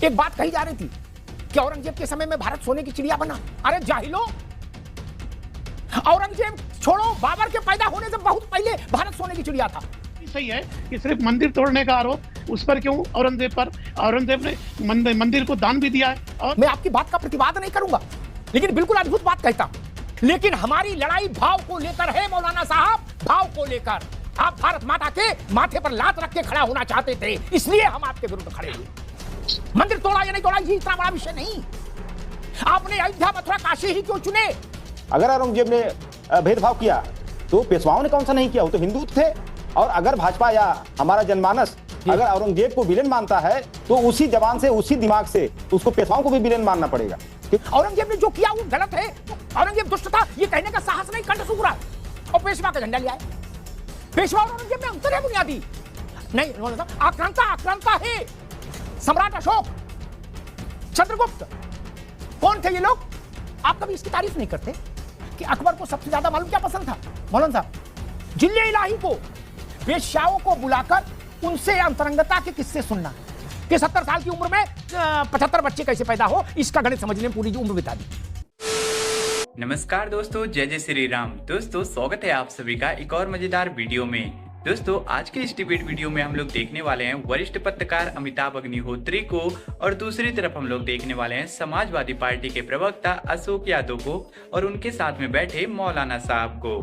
एक बात कही जा रही थी कि औरंगजेब के समय में भारत सोने की चिड़िया बना। अरे जाहिलो, औरंगजेब छोड़ो, बाबर के पैदा होने से बहुत पहले भारत सोने की चिड़िया था। सही है कि सिर्फ मंदिर तोड़ने का आरोप उस पर क्यों, औरंगजेब पर? औरंगजेब ने मंदिर को दान भी दिया है। और मैं आपकी बात का प्रतिवाद नहीं करूंगा, लेकिन बिल्कुल अद्भुत बात कहता हूं। लेकिन हमारी लड़ाई भाव को लेकर है मौलाना साहब, भाव को लेकर। आप भारत माता के माथे पर लात रख के खड़ा होना चाहते थे, इसलिए हम आपके विरुद्ध खड़े हुए। मंदिर तोड़ा या नहीं तोड़ा ये इतना बड़ा विषय नहीं। आपने अयोध्या, मथुरा, काशी ही क्यों चुने? अगर औरंगजेब ने भेदभाव किया तो पेशवाओं ने कौन सा नहीं किया? वो तो हिंदू थे। और अगर भाजपा या हमारा जनमानस अगर औरंगजेब को विलेन मानता है तो उसी जबान से, उसी दिमाग से उसको पेशवाओं को भी विलेन मानना पड़ेगा। औरंगजेब ने जो किया वो गलत है, औरंगजेब दुष्ट था, ये कहने का साहस नहीं, कंठ सूख रहा है। और पेशवा का झंडा लिया है। पेशवा और औरंगजेब में अंतर है बुनियादी। नहीं, आक्रांता है सम्राट अशोक, चंद्रगुप्त। कौन थे ये लोग? आप कभी इसकी तारीफ नहीं करते कि अकबर को सबसे ज्यादा मालूम क्या पसंद था? मौलाना साहब, जिले इलाही को, वेश्याओं को बुलाकर उनसे अंतरंगता के किस्से सुनना कि 70 साल की उम्र में 75 बच्चे कैसे पैदा हो, इसका गणित समझने में पूरी उम्र बिता दी। नमस्कार दोस्तों, जय जय श्री राम। दोस्तों स्वागत है आप सभी का एक और मजेदार वीडियो में। दोस्तों आज के इस डिबेट वीडियो में हम लोग देखने वाले हैं वरिष्ठ पत्रकार अमिताभ अग्निहोत्री को, और दूसरी तरफ हम लोग देखने वाले हैं समाजवादी पार्टी के प्रवक्ता अशोक यादव को और उनके साथ में बैठे मौलाना साहब को।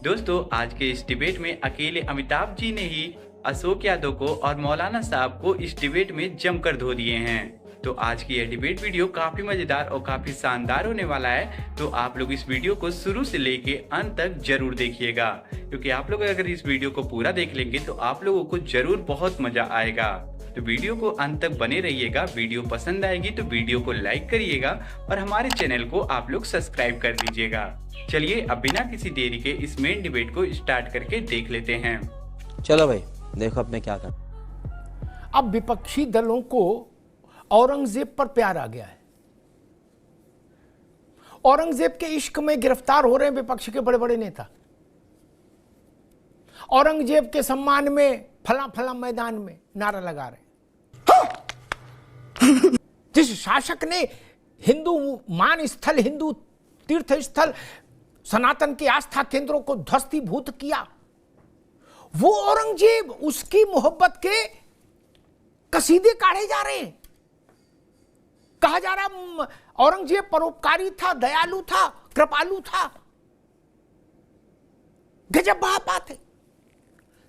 दोस्तों आज के इस डिबेट में अकेले अमिताभ जी ने ही अशोक यादव को और मौलाना साहब को इस डिबेट में जमकर धो दिए हैं। तो आज की यह डिबेट वीडियो काफी मजेदार और काफी शानदार होने वाला है, तो आप लोग इस वीडियो को शुरू से लेके अंत तक जरूर देखिएगा, क्योंकि आप लोग अगर इस वीडियो को पूरा देख लेंगे तो आप लोगों को जरूर बहुत मजा आएगा। तो वीडियो को अंत तक बने रहिएगा। वीडियो पसंद आएगी तो वीडियो को लाइक करिएगा और हमारे चैनल को आप लोग सब्सक्राइब कर लीजिएगा। चलिए अब बिना किसी देरी के इस मेन डिबेट को स्टार्ट करके देख लेते हैं। चलो भाई देखो अब मैं क्या कर। अब विपक्षी दलों को औरंगजेब पर प्यार आ गया है। औरंगजेब के इश्क में गिरफ्तार हो रहे हैं विपक्ष के बड़े बड़े नेता। औरंगजेब के सम्मान में फला फला मैदान में नारा लगा रहे। जिस शासक ने हिंदू मान स्थल, हिंदू तीर्थ स्थल, सनातन के आस्था केंद्रों को ध्वस्तीभूत किया, वो औरंगजेब, उसकी मोहब्बत के कसीदे काढ़े जा रहे हैं। कहा जा रहा औरंगजेब परोपकारी था, दयालु था, कृपालु था। गजब बात है।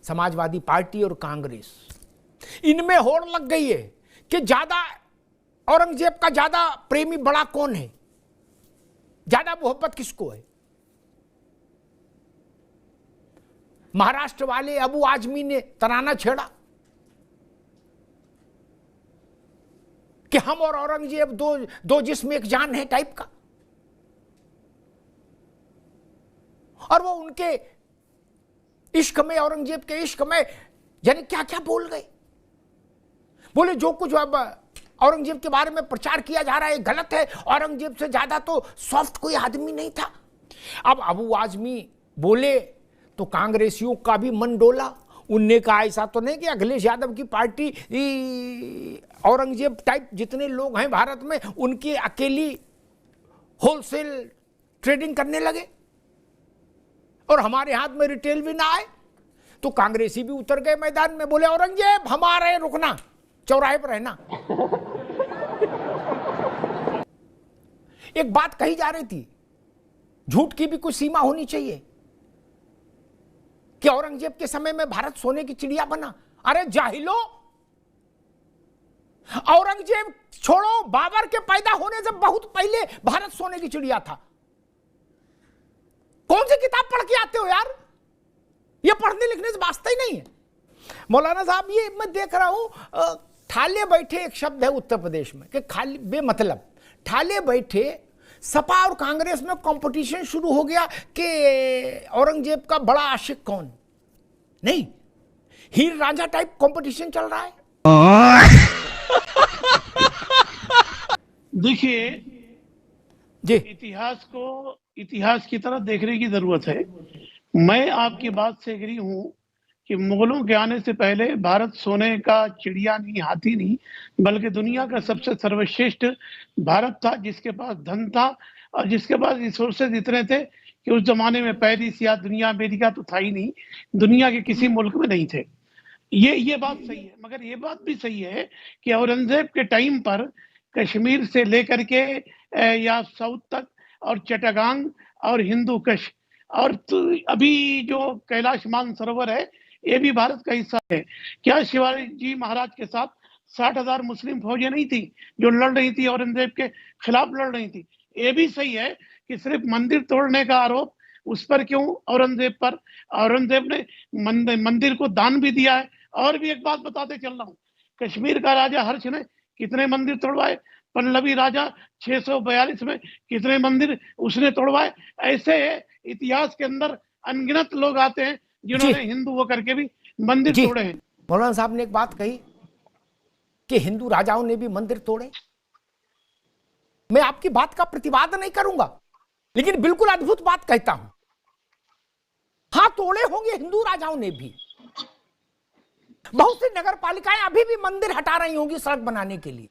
समाजवादी पार्टी और कांग्रेस, इनमें होड़ लग गई है कि ज्यादा औरंगजेब का ज्यादा प्रेमी बड़ा कौन है, ज्यादा मोहब्बत किसको है। महाराष्ट्र वाले अबू आजमी ने तराना छेड़ा कि हम और औरंगजेब दो जिस्म एक जान है टाइप का। और वो उनके इश्क में, औरंगजेब के इश्क में यानी क्या क्या बोल गए। बोले जो कुछ अब औरंगजेब के बारे में प्रचार किया जा रहा है गलत है, औरंगजेब से ज्यादा तो सॉफ्ट कोई आदमी नहीं था। अब अबू आजमी बोले तो कांग्रेसियों का भी मन डोला। उनने कहा ऐसा तो नहीं कि अखिलेश यादव की पार्टी औरंगजेब टाइप जितने लोग हैं भारत में उनकी अकेली होलसेल ट्रेडिंग करने लगे और हमारे हाथ में रिटेल भी ना आए। तो कांग्रेसी भी उतर गए मैदान में, बोले औरंगजेब हमारे रुकना, चौराहे पर रहना। एक बात कही जा रही थी, झूठ की भी कुछ सीमा होनी चाहिए, कि औरंगजेब के समय में भारत सोने की चिड़िया बना। अरे जाहिलो, औरंगजेब छोड़ो, बाबर के पैदा होने से बहुत पहले भारत सोने की चिड़िया था। कौन सी किताब पढ़ के आते हो यार? ये पढ़ने लिखने से वास्ता ही नहीं है। मौलाना साहब, ये मैं देख रहा हूं, ठाले बैठे एक शब्द है उत्तर प्रदेश में कि खाली बेमतलब। ठाले बैठे सपा और कांग्रेस में कंपटीशन शुरू हो गया कि औरंगजेब का बड़ा आशिक कौन। नहीं, हीर रांझा टाइप कंपटीशन चल रहा है। देखिए जी, इतिहास की तरफ देखने की जरूरत है। मैं आपकी बात से एग्री हूं कि मुगलों के आने से पहले भारत सोने का चिड़िया नहीं, हाथी नहीं, बल्कि दुनिया का सबसे सर्वश्रेष्ठ भारत था, जिसके पास धन था और जिसके पास रिसोर्सेज इतने थे कि उस जमाने में पेरिस या दुनिया अमेरिका तो था ही नहीं, दुनिया के किसी मुल्क में नहीं थे। ये बात सही है, मगर ये बात भी सही है कि औरंगजेब के टाइम पर कश्मीर से लेकर के या साउथ तक और चट्टागांग और हिंदू कश और अभी जो कैलाश मानसरोवर है ये भी भारत का हिस्सा है। क्या शिवाजी जी महाराज के साथ 60,000 मुस्लिम फौजें नहीं थी जो लड़ रही थी, औरंगजेब के खिलाफ लड़ रही थी? ये भी सही है कि सिर्फ मंदिर तोड़ने का आरोप उस पर क्यों, औरंगजेब पर? औरंगजेब ने मंदिर को दान भी दिया है। और भी एक बात बताते चल रहा हूँ, कश्मीर का राजा हर्ष ने कितने मंदिर तोड़वाए, पल्लवी राजा 642 में कितने मंदिर उसने तोड़वाए। ऐसे इतिहास के अंदर अनगिनत लोग आते हैं जिन्होंने हिंदू होकर के भी मंदिर तोड़े हैं। मौलाना साहब ने एक बात कही कि हिंदू राजाओं ने भी मंदिर तोड़े। मैं आपकी बात का प्रतिवाद नहीं करूंगा, लेकिन बिल्कुल अद्भुत बात कहता हूं। हां, तोड़े होंगे हिंदू राजाओं ने भी। बहुत सी नगर पालिकाएं अभी भी मंदिर हटा रही होंगी सड़क बनाने के लिए,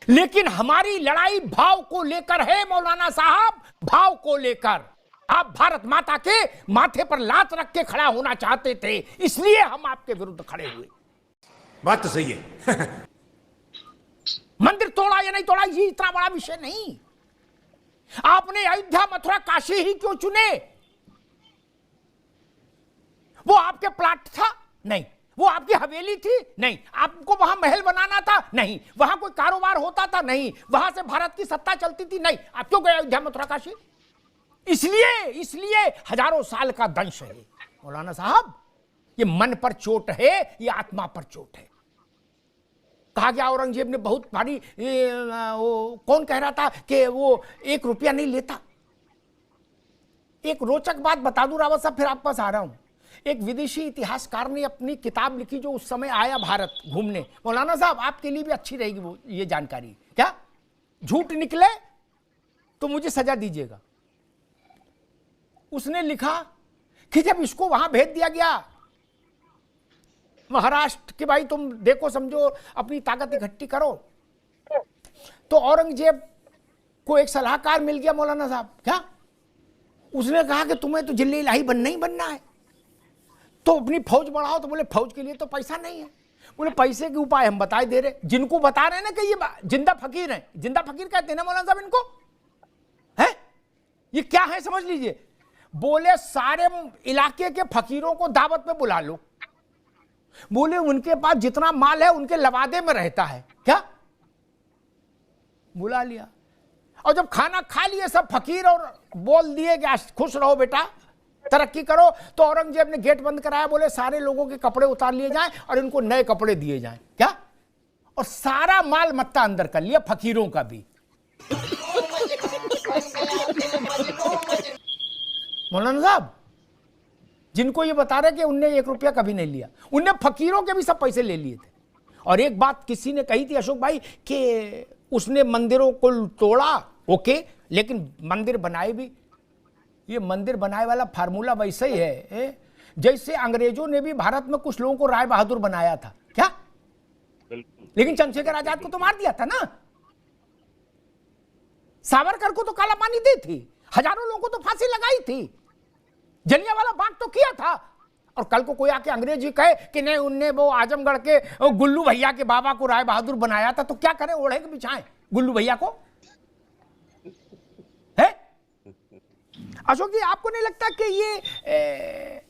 लेकिन हमारी लड़ाई भाव को लेकर है मौलाना साहब, भाव को लेकर। आप भारत माता के माथे पर लात रख के खड़ा होना चाहते थे, इसलिए हम आपके विरुद्ध खड़े हुए। बात तो सही है। मंदिर तोड़ा या नहीं तोड़ा ये इतना बड़ा विषय नहीं। आपने अयोध्या, मथुरा, काशी ही क्यों चुने? वो आपके प्लाट था? नहीं। वो आपकी हवेली थी? नहीं। आपको वहां महल बनाना था? नहीं। वहां कोई कारोबार होता था? नहीं। वहां से भारत की सत्ता चलती थी? नहीं। आप क्यों गए अयोध्या, मथुरा, काशी? इसलिए हजारों साल का दंश है मौलाना साहब। ये मन पर चोट है, ये आत्मा पर चोट है। कहा गया औरंगजेब ने बहुत भारी, वो कौन कह रहा था कि वो 1 रुपया नहीं लेता। एक रोचक बात बता दूं रावत साहब, फिर आपके पास आ रहा हूं। एक विदेशी इतिहासकार ने अपनी किताब लिखी जो उस समय आया भारत घूमने। मौलाना साहब आपके लिए भी अच्छी रहेगी वो ये जानकारी। क्या झूठ निकले तो मुझे सजा दीजिएगा। उसने लिखा कि जब इसको वहां भेज दिया गया महाराष्ट्र कि भाई तुम देखो समझो अपनी ताकत इकट्ठी करो, तो औरंगजेब को एक सलाहकार मिल गया मौलाना साहब। क्या उसने कहा कि तुम्हें तो जिले इलाही बनना ही बनना है, तो अपनी फौज बढ़ाओ। तो बोले फौज के लिए तो पैसा नहीं है। बोले पैसे के उपाय हम बताए दे रहे, जिनको बता रहे ना कि ये जिंदा फकीर हैं। जिंदा फकीर कहते हैं ना मौलाना साहब इनको, है ये क्या है समझ लीजिए। बोले सारे इलाके के फकीरों को दावत पे बुला लो। बोले उनके पास जितना माल है उनके लवादे में रहता है। क्या बुला लिया, और जब खाना खा लिए सब फकीर और बोल दिए कि खुश रहो बेटा, तरक्की करो, तो औरंगजेब ने गेट बंद कराया। बोले सारे लोगों के कपड़े उतार लिए जाएं और इनको नए कपड़े दिए जाएं। क्या, और सारा माल मत्ता अंदर कर लिया, फकीरों का भी। मौलाना साहब जिनको ये बता रहे कि उनने 1 रुपया कभी नहीं लिया, उनने फकीरों के भी सब पैसे ले लिए थे। और एक बात किसी ने कही थी अशोक भाई कि उसने मंदिरों को तोड़ा, ओके, लेकिन मंदिर बनाए भी। ये मंदिर बनाए वाला फार्मूला वैसे ही है जैसे अंग्रेजों ने भी भारत में कुछ लोगों को राय बहादुर बनाया था। क्या, लेकिन चंद्रशेखर आजाद को तो मार दिया था ना, सावरकर को तो काला पानी दी थी, हजारों लोगों को तो फांसी लगाई थी, जलियांवाला बाग तो किया था। और कल को कोई आके अंग्रेजी कहे कि नहीं उनने वो आजमगढ़ के गुल्लू भैया के बाबा को राय बहादुर बनाया था, तो क्या करें, ओढ़े के बिछाएं गुल्लू भैया को? है अशोक जी, आपको नहीं लगता कि ये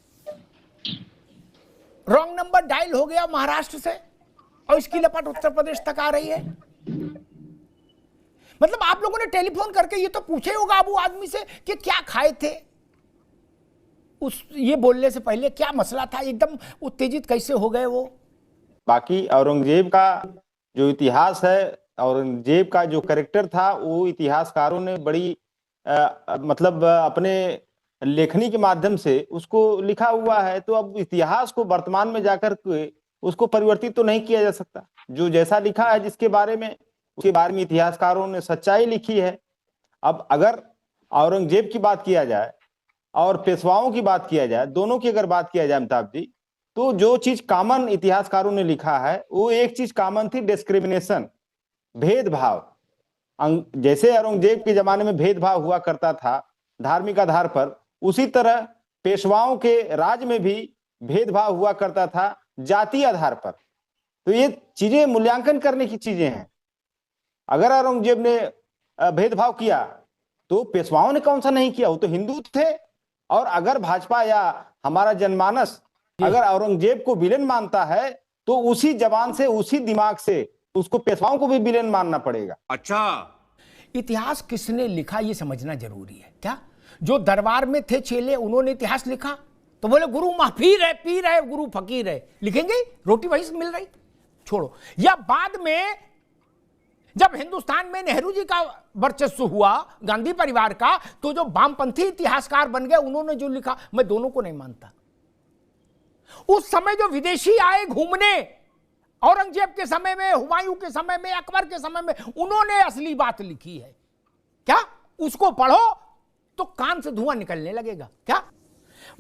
रॉन्ग नंबर डायल हो गया महाराष्ट्र से और इसकी लपट उत्तर प्रदेश तक आ रही है? मतलब आप लोगों ने टेलीफोन करके ये तो पूछे होगा अब वो आदमी से कि क्या खाए थे, उस ये बोलने से पहले क्या मसला था, एकदम उत्तेजित कैसे हो गए वो? बाकी औरंगजेब का जो इतिहास है, औरंगजेब का जो कैरेक्टर था, वो इतिहासकारों ने बड़ी मतलब अपने लेखनी के माध्यम से उसको लिखा हुआ है। तो अब इतिहास को वर्तमान में जाकर के उसको परिवर्तित तो नहीं किया जा सकता। जो जैसा लिखा है जिसके बारे में, उसके बारे में इतिहासकारों ने सच्चाई लिखी है। अब अगर औरंगजेब की बात किया जाए और पेशवाओं की बात किया जाए, दोनों की अगर बात किया जाए अमिताभ जी, तो जो चीज कॉमन इतिहासकारों ने लिखा है वो एक चीज कॉमन थी, डिस्क्रिमिनेशन, भेदभाव। जैसे औरंगजेब के जमाने में भेदभाव हुआ करता था धार्मिक आधार पर, उसी तरह पेशवाओं के राज में भी भेदभाव हुआ करता था जातीय आधार पर। तो ये चीजें मूल्यांकन करने की चीजें हैं। अगर औरंगजेब ने भेदभाव किया तो पेशवाओं ने कौन सा नहीं किया, वो तो हिंदू थे। और अगर भाजपा या हमारा जनमानस अगर औरंगजेब को विलेन मानता है तो उसी जबान से उसी दिमाग से उसको पेशवाओं को भी विलेन मानना पड़ेगा। अच्छा, इतिहास किसने लिखा ये समझना जरूरी है। क्या जो दरबार में थे चेले उन्होंने इतिहास लिखा? तो बोले गुरु महफीर है, पीर है, गुरु फकीर है, लिखेंगे रोटी वहीं से मिल रही, छोड़ो। या बाद में जब हिंदुस्तान में नेहरू जी का वर्चस्व हुआ, गांधी परिवार का, तो जो वामपंथी इतिहासकार बन गए उन्होंने जो लिखा, मैं दोनों को नहीं मानता। उस समय जो विदेशी आए घूमने, औरंगजेब के समय में, हुमायूं के समय में, अकबर के समय में, उन्होंने असली बात लिखी है। क्या उसको पढ़ो तो कान से धुआं निकलने लगेगा। क्या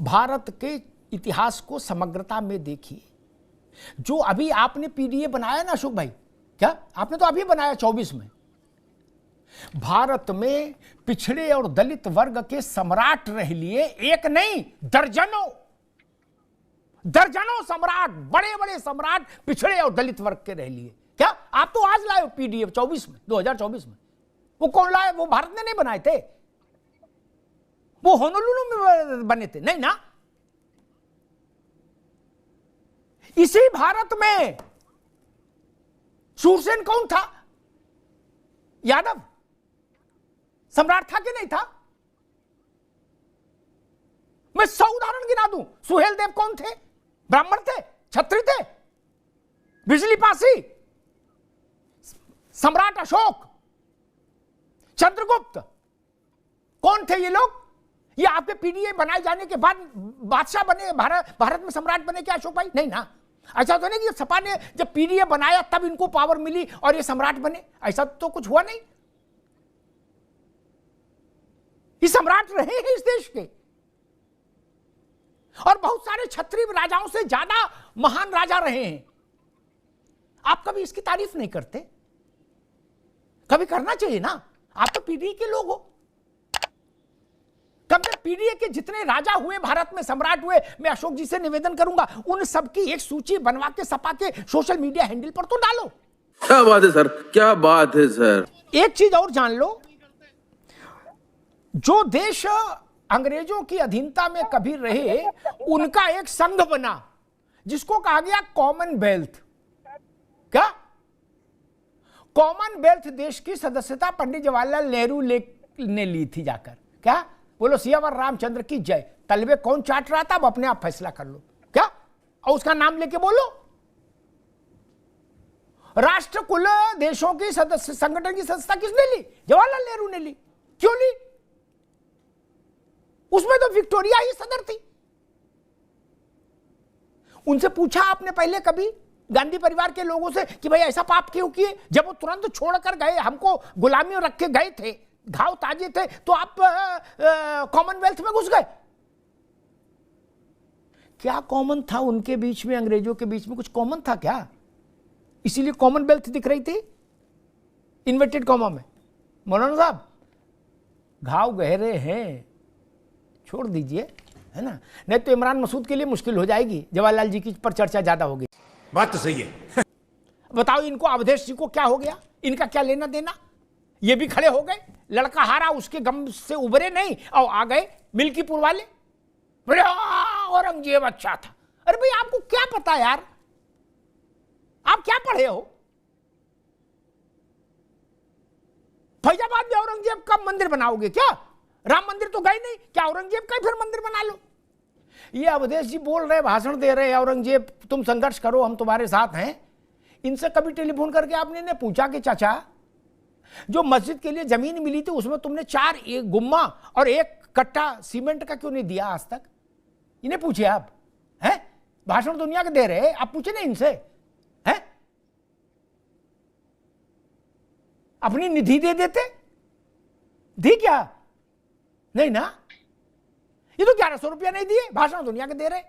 भारत के इतिहास को समग्रता में देखिए। जो अभी आपने पीडीए बनाया ना अशोक भाई, क्या आपने तो अभी बनाया 24 में, भारत में पिछड़े और दलित वर्ग के सम्राट रह लिए, एक नहीं दर्जनों दर्जनों सम्राट, बड़े बड़े सम्राट पिछड़े और दलित वर्ग के रह लिए। क्या आप तो आज लाए हो पीडीएफ 24 में, 2024 में। वो कौन लाए? वो भारत ने नहीं बनाए थे, वो होनोलुलु में बने थे, नहीं ना। इसी भारत में शूरसेन कौन था? यादव सम्राट था कि नहीं था? मैं 100 उदाहरण गिना दूं। सुहेल देव कौन थे? ब्राह्मण थे, क्षत्रिय थे। बिजली पासी, सम्राट अशोक, चंद्रगुप्त, कौन थे ये लोग? ये आपके पीडीए बनाए जाने के बाद बादशाह बने, भारत में सम्राट बने क्या अशोक भाई? नहीं ना। ऐसा तो नहीं कि सपा ने जब पीडीए बनाया तब इनको पावर मिली और ये सम्राट बने, ऐसा तो कुछ हुआ नहीं। ये सम्राट रहे हैं इस देश के, और बहुत सारे क्षत्रिय राजाओं से ज्यादा महान राजा रहे हैं। आप कभी इसकी तारीफ नहीं करते, कभी करना चाहिए ना। आप तो पीडीए के लोग हो। कब तक पीडीए के जितने राजा हुए भारत में, सम्राट हुए, मैं अशोक जी से निवेदन करूंगा उन सबकी एक सूची बनवा के सपा के सोशल मीडिया हैंडल पर तो डालो। क्या बात है सर, क्या बात है सर। एक चीज और जान लो, जो देश अंग्रेजों की अधीनता में कभी रहे उनका एक संघ बना जिसको कहा गया कॉमनवेल्थ। क्या कॉमनवेल्थ देश की सदस्यता पंडित जवाहरलाल नेहरू ने ली थी जाकर। क्या बोलो सियावर रामचंद्र की जय। तलबे कौन चाट रहा था अब अपने आप फैसला कर लो। क्या और उसका नाम लेके बोलो। राष्ट्रकुल देशों की सदस्य संगठन की सदस्यता किसने ली? जवाहरलाल नेहरू ने ली। क्यों ली? उसमें तो विक्टोरिया ही सदर थी। उनसे पूछा आपने पहले कभी गांधी परिवार के लोगों से कि भाई ऐसा पाप क्यों किए? जब वो तुरंत छोड़कर गए, हमको गुलामी रख के गए थे, घाव ताजे थे, तो आप कॉमनवेल्थ में घुस गए। क्या कॉमन था उनके बीच में, अंग्रेजों के बीच में कुछ कॉमन था क्या? इसीलिए कॉमनवेल्थ दिख रही थी इन्वर्टेड कॉमा में। मौलाना साहब घाव गहरे हैं, छोड़ दीजिए, है ना। नहीं तो इमरान मसूद के लिए मुश्किल हो जाएगी, जवाहरलाल जी की पर चर्चा ज्यादा होगी। बात तो सही है। बताओ इनको अवधेश जी को क्या हो गया? इनका क्या लेना देना? ये भी खड़े हो गए, लड़का हारा उसके गम से उबरे नहीं और आ गए मिल्कीपुर वाले, बोले औरंगजेब अच्छा था। अरे भाई आपको क्या पता यार, आप क्या पढ़े हो? फैजाबाद में औरंगजेब का मंदिर बनाओगे क्या? राम मंदिर तो गए नहीं, क्या औरंगजेब का ही फिर मंदिर बना लो? ये अवधेश जी बोल रहे, भाषण दे रहे, औरंगजेब तुम संघर्ष करो, हम तुम्हारे साथ हैं। इनसे कभी टेलीफोन करके आपने ने पूछा कि चाचा जो मस्जिद के लिए जमीन मिली थी उसमें तुमने 4 गुम्मा और 1 कट्टा सीमेंट का क्यों नहीं दिया आज तक? इन्हें पूछे आप, हैं? भाषण दुनिया के दे रहे, आप पूछे ना इनसे, हैं? अपनी निधि दे देते, दी क्या? नहीं ना। ये तो 1100 रुपया नहीं दिए, भाषण दुनिया के दे रहे।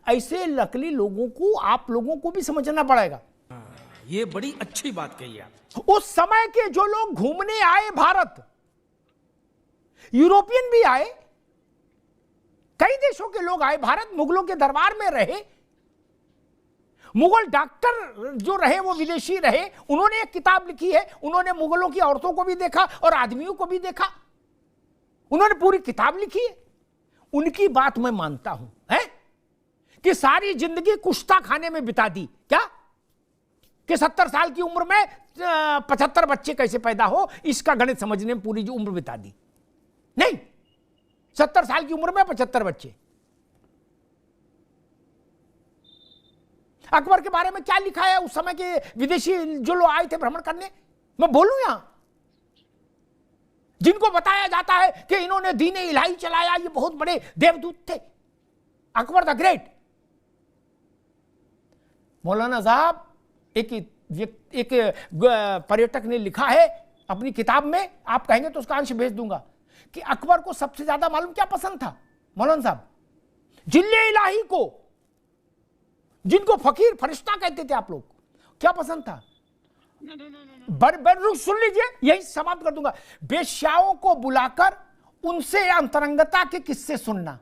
ऐसे नकली लोगों को आप लोगों को भी समझना पड़ेगा। ये बड़ी अच्छी बात कही आप। उस समय के जो लोग घूमने आए भारत, यूरोपियन भी आए, कई देशों के लोग आए भारत, मुगलों के दरबार में रहे, मुगल डॉक्टर जो रहे वो विदेशी रहे, उन्होंने एक किताब लिखी है, उन्होंने मुगलों की औरतों को भी देखा और आदमियों को भी देखा, उन्होंने पूरी किताब लिखी है। उनकी बात मैं मानता हूं, है कि सारी जिंदगी कुश्ता खाने में बिता दी, क्या कि 70 साल की उम्र में 75 बच्चे कैसे पैदा हो, इसका गणित समझने में पूरी उम्र बिता दी। नहीं, 70 साल की उम्र में 75 बच्चे। अकबर के बारे में क्या लिखा है, उस समय के विदेशी जो लोग आए थे भ्रमण करने, मैं बोलूं यहां, जिनको बताया जाता है कि इन्होंने दीन इलाही चलाया, ये बहुत बड़े देवदूत थे, अकबर द ग्रेट। मौलाना साहब, एक पर्यटक ने लिखा है अपनी किताब में, आप कहेंगे तो उसका अंश भेज दूंगा, कि अकबर को सबसे ज्यादा मालूम क्या पसंद था मौलाना साहब? जिल्ले इलाही को, जिनको फकीर फरिश्ता कहते थे आप लोग, क्या पसंद था? सुन लीजिए, यही समाप्त कर दूंगा। बेश्याओं को बुलाकर उनसे अंतरंगता के किस्से सुनना।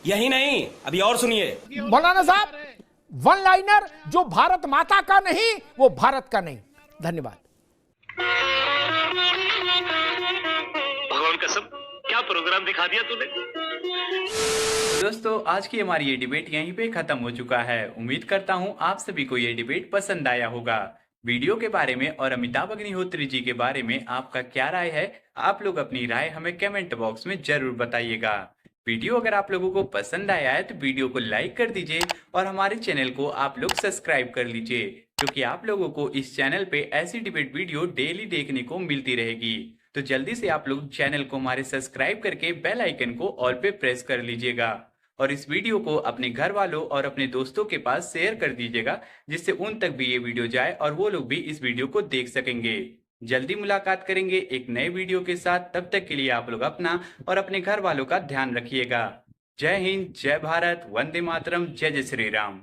यही नहीं, अभी और सुनिए मौलाना साहब, वन लाइनर, जो भारत माता का नहीं वो भारत का नहीं। धन्यवाद। भगवान कसम, क्या प्रोग्राम दिखा दिया तूने। दोस्तों, आज की हमारी ये डिबेट यहीं पे खत्म हो चुका है। उम्मीद करता हूँ आप सभी को ये डिबेट पसंद आया होगा। वीडियो के बारे में और अमिताभ अग्निहोत्री जी के बारे में आपका क्या राय है, आप लोग अपनी राय हमें कमेंट बॉक्स में जरूर बताइएगा। वीडियो अगर आप लोगों को पसंद आया है तो वीडियो को लाइक कर दीजिए और हमारे चैनल को आप लोग सब्सक्राइब कर लीजिए, क्योंकि आप लोगों को इस चैनल पे ऐसी डिबेट वीडियो डेली देखने को मिलती रहेगी। तो जल्दी से आप लोग चैनल को हमारे सब्सक्राइब करके बेल आइकन को ऑल पे प्रेस कर लीजिएगा और इस वीडियो को अपने घर वालों और अपने दोस्तों के पास शेयर कर दीजिएगा, जिससे उन तक भी ये वीडियो जाए और वो लोग भी इस वीडियो को देख सकेंगे। जल्दी मुलाकात करेंगे एक नए वीडियो के साथ, तब तक के लिए आप लोग अपना और अपने घर वालों का ध्यान रखिएगा। जय हिंद, जय भारत, वंदे मातरम, जय जय श्री राम।